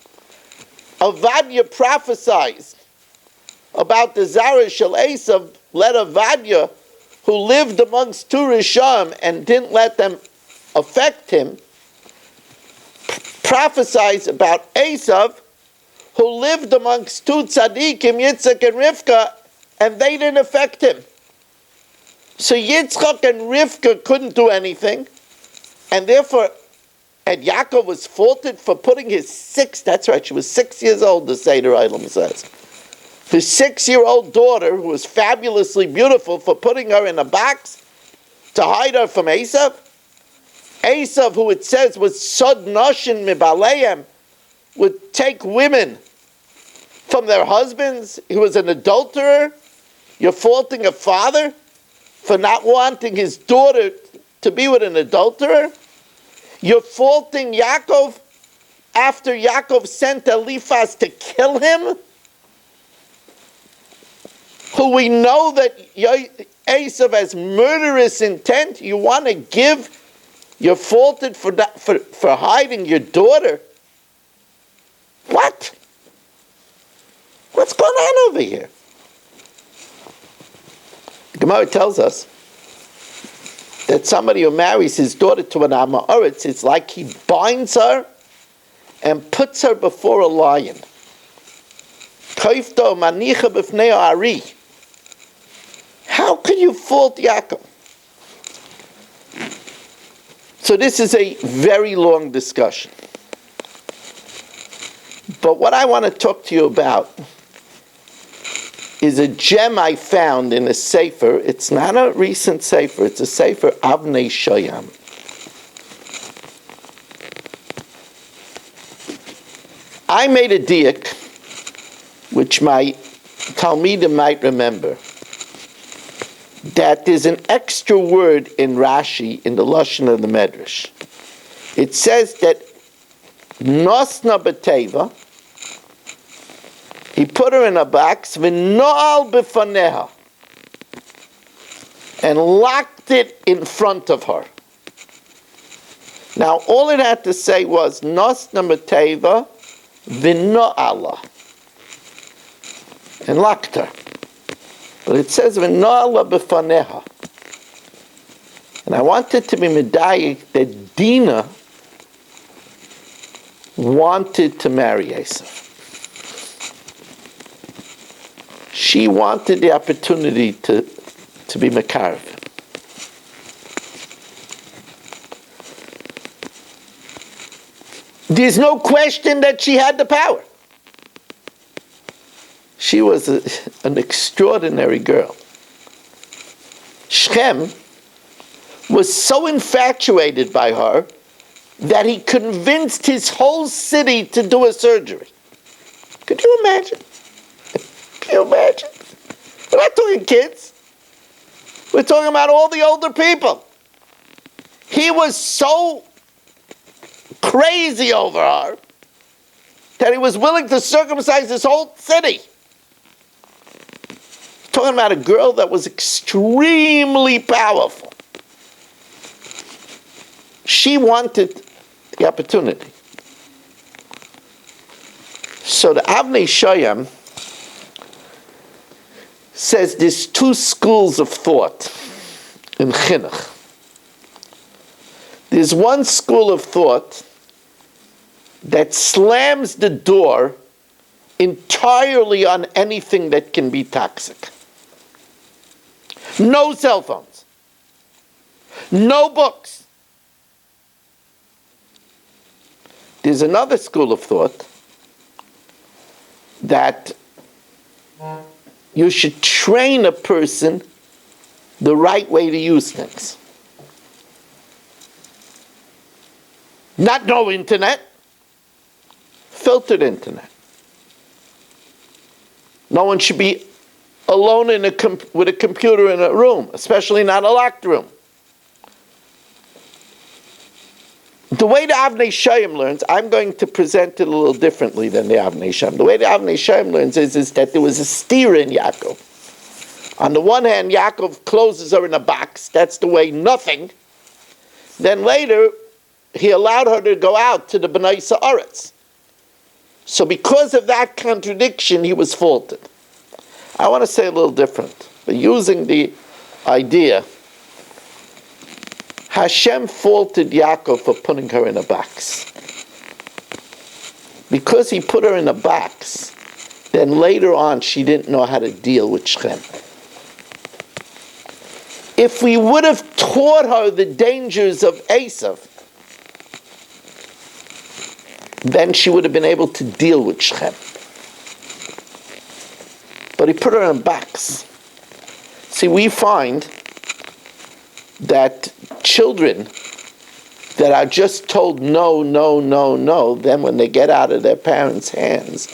S1: Avadia prophesies about the Zara Shel Esav, led Avadia, who lived amongst two Risham and didn't let them affect him, prophesies about Esav, who lived amongst two tzaddikim, Yitzchak and Rivka, and they didn't affect him. So Yitzchak and Rivka couldn't do anything, and therefore, and Yaakov was faulted for putting that's right, she was 6 years old, the Seder Olam says. His 6-year-old daughter, who was fabulously beautiful, for putting her in a box to hide her from Esav. Esav, who it says was Sod Noshin Mibaleim, would take women from their husbands. He was an adulterer. You're faulting a father for not wanting his daughter to be with an adulterer. You're faulting Yaakov after Yaakov sent Eliphaz to kill him, who we know that Esav has murderous intent. You want to you're faulted for hiding your daughter. What? What's going on over here? The Gemara tells us that somebody who marries his daughter to an Amoritz, it's like he binds her and puts her before a lion. Kaifto manicha b'fnei ari. How could you fault Yaakov? So this is a very long discussion. But what I want to talk to you about is a gem I found in a sefer. It's not a recent sefer. It's a sefer Avnei Shoyam. I made a diak, which my Talmidim might remember, that there's an extra word in Rashi, in the Lashon of the Medrash. It says that Nosna b'teva, he put her in a box, v'no'al b'faneha, and locked it in front of her. Now, all it had to say was Nosna b'teva v'no'ala. and locked her. But it says, V'no'ala b'faneha. And I wanted to be medayik that Dinah wanted to marry Esav. She wanted the opportunity to be mekarev. There's no question that she had the power. She was an extraordinary girl. Shechem was so infatuated by her that he convinced his whole city to do a surgery. Could you imagine? Can you imagine? We're not talking kids. We're talking about all the older people. He was so crazy over her that he was willing to circumcise his whole city. Talking about a girl that was extremely powerful. She wanted the opportunity. So the Avnei Shoyam says there's two schools of thought in Chinuch. There's one school of thought that slams the door entirely on anything that can be toxic. No cell phones. No books. There's another school of thought that you should train a person the right way to use things. Not no internet, filtered internet. No one should be alone with a computer in a room, especially not a locked room. The way the Avnei Shoyam learns, I'm going to present it a little differently than the Avnei Shoyam. The way the Avnei Shoyam learns is that there was a steer in Yaakov. On the one hand, Yaakov closes her in a box. That's the way nothing. Then later, he allowed her to go out to the Bnei Sa'aretz. So because of that contradiction, he was faulted. I want to say a little different, but using the idea, Hashem faulted Yaakov for putting her in a box. Because he put her in a box, then later on she didn't know how to deal with Shechem. If we would have taught her the dangers of Esav, then she would have been able to deal with Shechem. But he put her in a box. See, we find that children that are just told no, no, no, no, then when they get out of their parents' hands,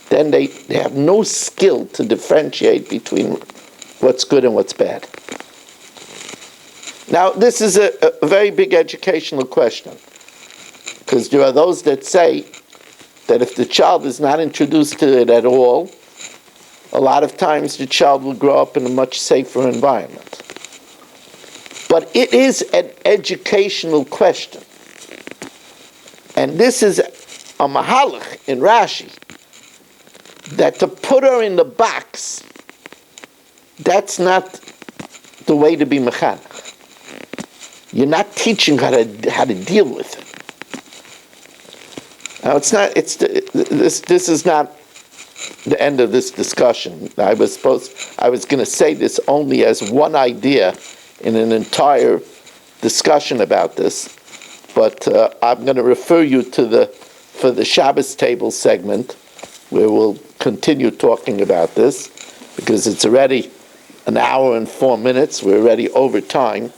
S1: then they have no skill to differentiate between what's good and what's bad. Now, this is a very big educational question, because there are those that say that if the child is not introduced to it at all, a lot of times the child will grow up in a much safer environment. But it is an educational question. And this is a mahalach in Rashi, that to put her in the box, that's not the way to be mechanech. You're not teaching her how to deal with it. Now, this is not the end of this discussion. I was going to say this only as one idea in an entire discussion about this, but I'm going to refer you for the Shabbos table segment, where we'll continue talking about this, because it's already an hour and 4 minutes. We're already over time.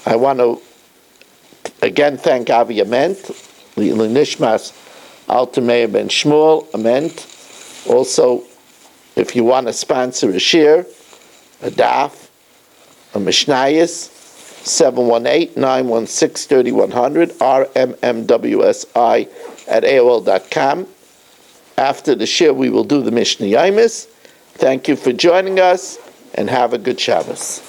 S1: I want to again thank Avi Ament, Nishmas Alter Meir Ben Shmuel Ament. Also, if you want to sponsor a shiur, a daf, a mishnayos, 718-916-3100, rmmwsi@aol.com. After the shiur, we will do the Mishnah Yomis. Thank you for joining us, and have a good Shabbos.